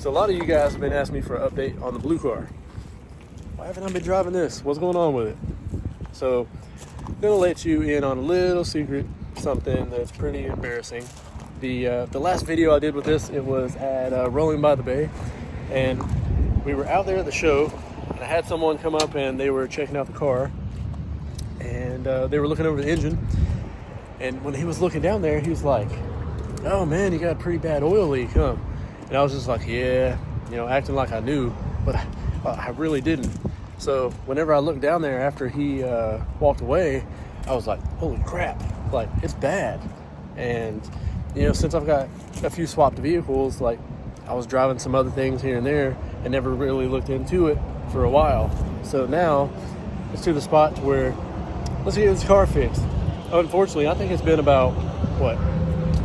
So a lot of you guys have been asking me for an update on the blue car. Why haven't I been driving this? What's going on with it? So I'm gonna let you in on a little secret, something that's pretty embarrassing. The last video I did with this, it was at Rolling by the Bay, and we were out there at the show, and I had someone come up and they were checking out the car, and they were looking over the engine, and when he was looking down there, he was like, "Oh man, you got a pretty bad oil leak, huh?" And I was just like, yeah, you know, acting like I knew, but I really didn't. So whenever I looked down there after he walked away, I was like, holy crap, like it's bad. And, you know, since I've got a few swapped vehicles, like I was driving some other things here and there and never really looked into it for a while. So now it's to the spot where let's get this car fixed. Unfortunately, I think it's been about, what?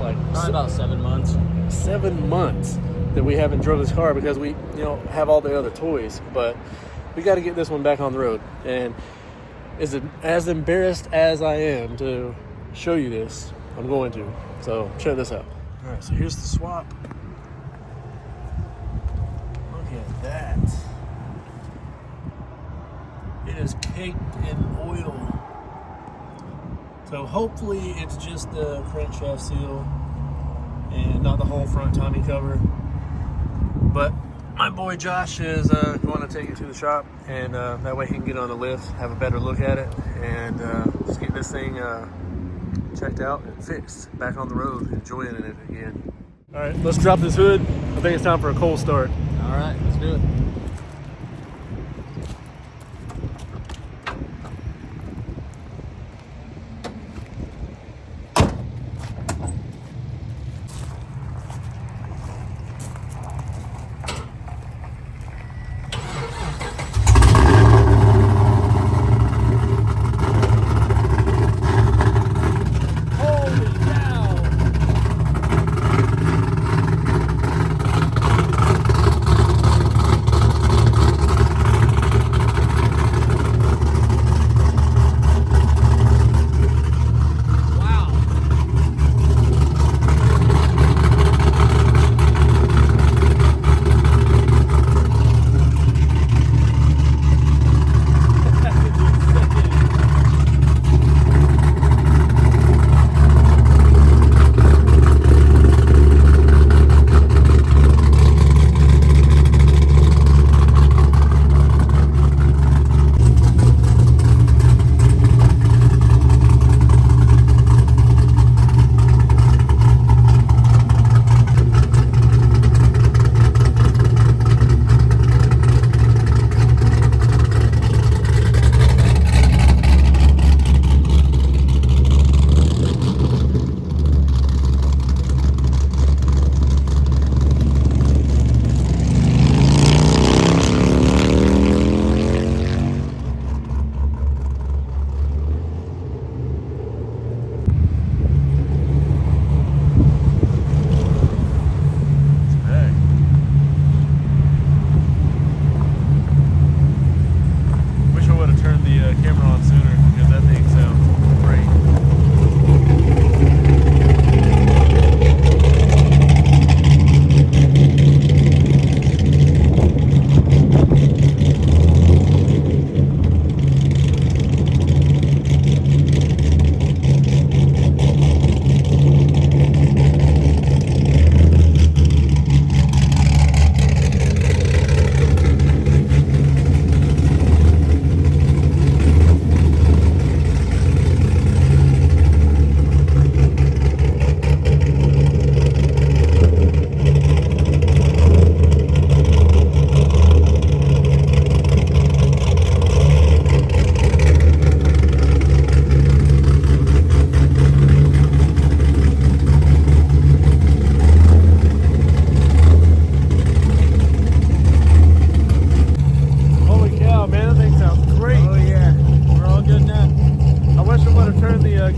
Like probably about 7 months. 7 months that we haven't drove this car because we, you know, have all the other toys. But we got to get this one back on the road. And as embarrassed as I am to show you this, I'm going to. So check this out. All right, so here's the swap. Look at that. It is caked in oil. So hopefully it's just the crankshaft seal and not the whole front timing cover. But my boy Josh is going to take it to the shop, and that way he can get on the lift, have a better look at it, and just get this thing checked out and fixed, back on the road, enjoying it again. All right, let's drop this hood. I think it's time for a cold start. All right, let's do it.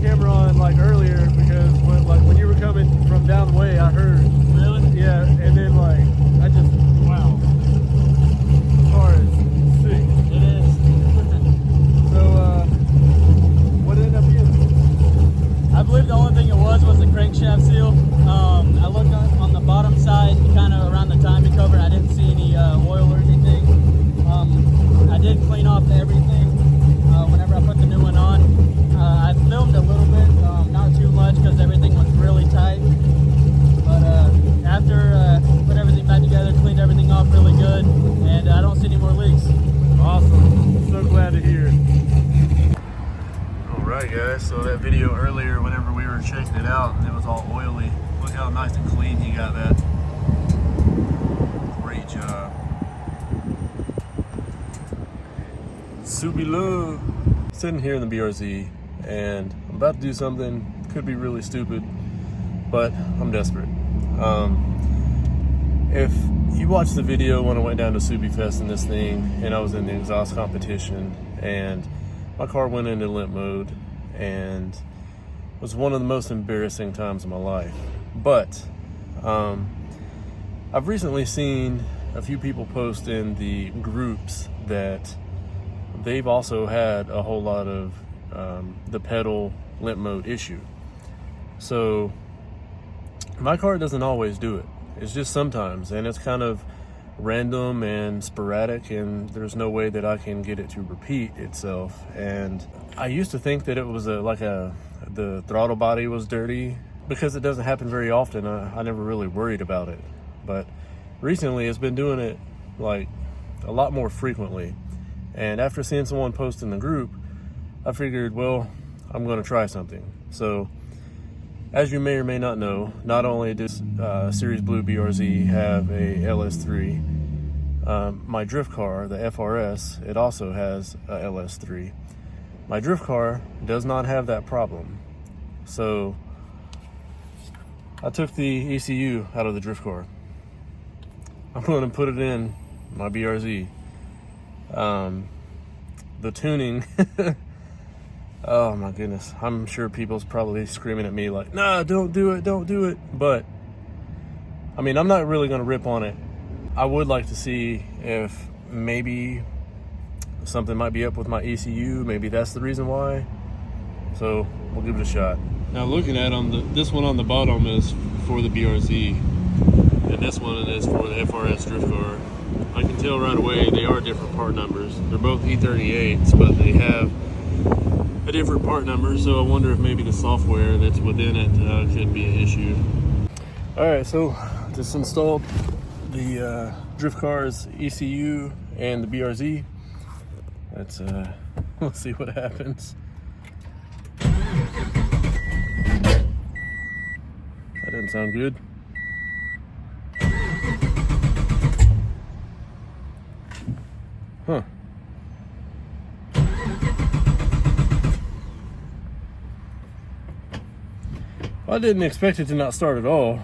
camera on like earlier because when you were coming from down the way, I heard. Really? Yeah, and then like I just wow. The car is sick. It is. So what did it end up being? I believe the only thing it was the crankshaft seal. I looked on the bottom side, kind of around the timing cover, and I So that video earlier, whenever we were checking it out, and it was all oily. Look how nice and clean he got that. Great job. Subi love. Sitting here in the BRZ, and I'm about to do something, could be really stupid, but I'm desperate. If you watched the video when I went down to Subi Fest in this thing, and I was in the exhaust competition, and my car went into limp mode, and it was one of the most embarrassing times of my life. But I've recently seen a few people post in the groups that they've also had a whole lot of the pedal limp mode issue. So my car doesn't always do it. It's just sometimes, and it's kind of random and sporadic, and there's no way that I can get it to repeat itself. And I used to think that it was the throttle body was dirty, because it doesn't happen very often. I never really worried about it, but recently it's been doing it like a lot more frequently. And after seeing someone post in the group, I figured, well, I'm going to try something. So as you may or may not know, not only does Series Blue BRZ have a LS3, my drift car, the FRS, it also has a LS3. My drift car does not have that problem. So I took the ECU out of the drift car. I'm going to put it in my BRZ. The tuning, oh my goodness, I'm sure people's probably screaming at me like, nah, don't do it. But I mean, I'm not really going to rip on it. I would like to see if maybe something might be up with my ECU. Maybe that's the reason why. So we'll give it a shot. Now looking at them, this one on the bottom is for the BRZ, and this one is for the FRS drift car. I can tell right away they are different part numbers. They're both E38s, but they have a different part number, so I wonder if maybe the software that's within it could be an issue. Alright, so just installed the drift car's ECU and the BRZ. Let's see what happens. That didn't sound good. Huh. I didn't expect it to not start at all.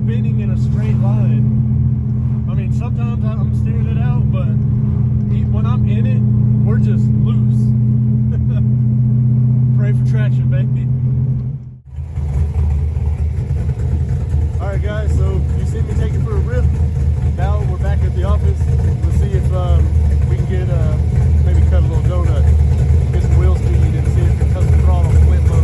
spinning in a straight line. I mean, sometimes I'm steering it out, but when I'm in it, we're just loose. Pray for traction, baby. Alright guys, so you see me taking for a rip. Now we're back at the office. Let's see if we can get maybe cut a little donut, get some wheel speed, and see if we can cut the throttle flint low.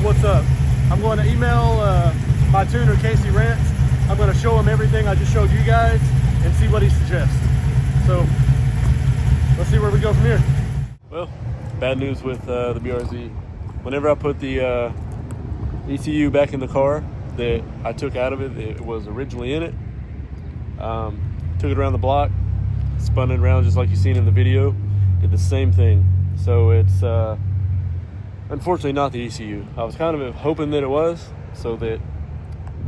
What's up? I'm going to email my tuner Casey Rants. I'm going to show him everything I just showed you guys and see what he suggests. So let's see where we go from here. Well, bad news with the BRZ. Whenever I put the ECU back in the car that I took out of it, it was originally in it. Took it around the block, spun it around just like you've seen in the video, did the same thing. So it's unfortunately not the ECU. I was kind of hoping that it was, so that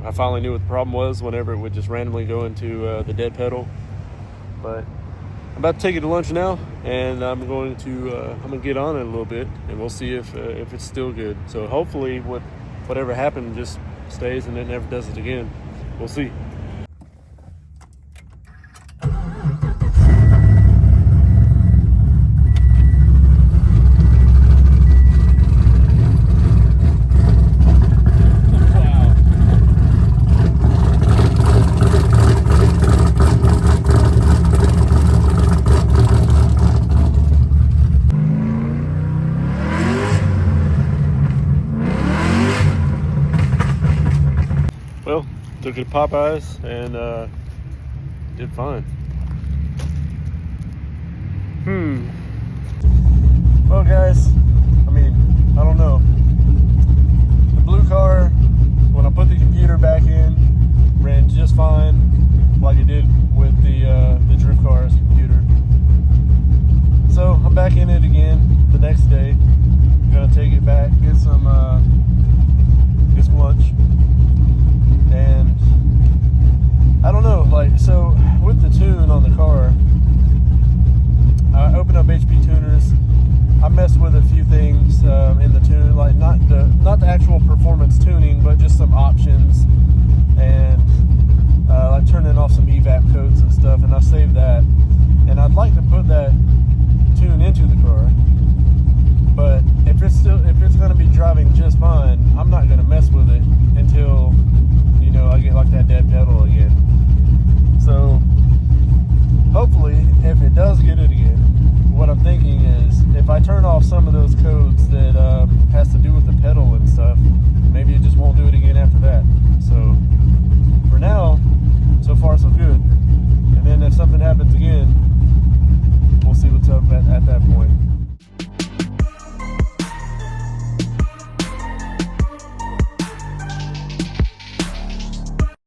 I finally knew what the problem was whenever it would just randomly go into the dead pedal. But I'm about to take it to lunch now, and I'm going to get on it a little bit, and we'll see if it's still good. So hopefully whatever happened just stays and it never does it again. We'll see. Well, took it to Popeyes and did fine. Well guys, I mean, I don't know. The blue car, when I put the computer back in, ran just fine, like it did with the drift car's computer. So I'm back in it again the next day. I'm gonna take it back, get some lunch. And I don't know, like, so with the tune on the car, I opened up HP Tuners. I messed with a few things in the tune, like not the actual performance tuning, but just some options, and like turning off some evap codes and stuff. And I saved that, and I'd like to put that tune into the car. But if it's going to be driving just fine, I'm not going to mess with it until, you know, I get like that dead pedal again. So hopefully, if it does get it again, what I'm thinking is if I turn off some of those codes that has to do with the pedal and stuff,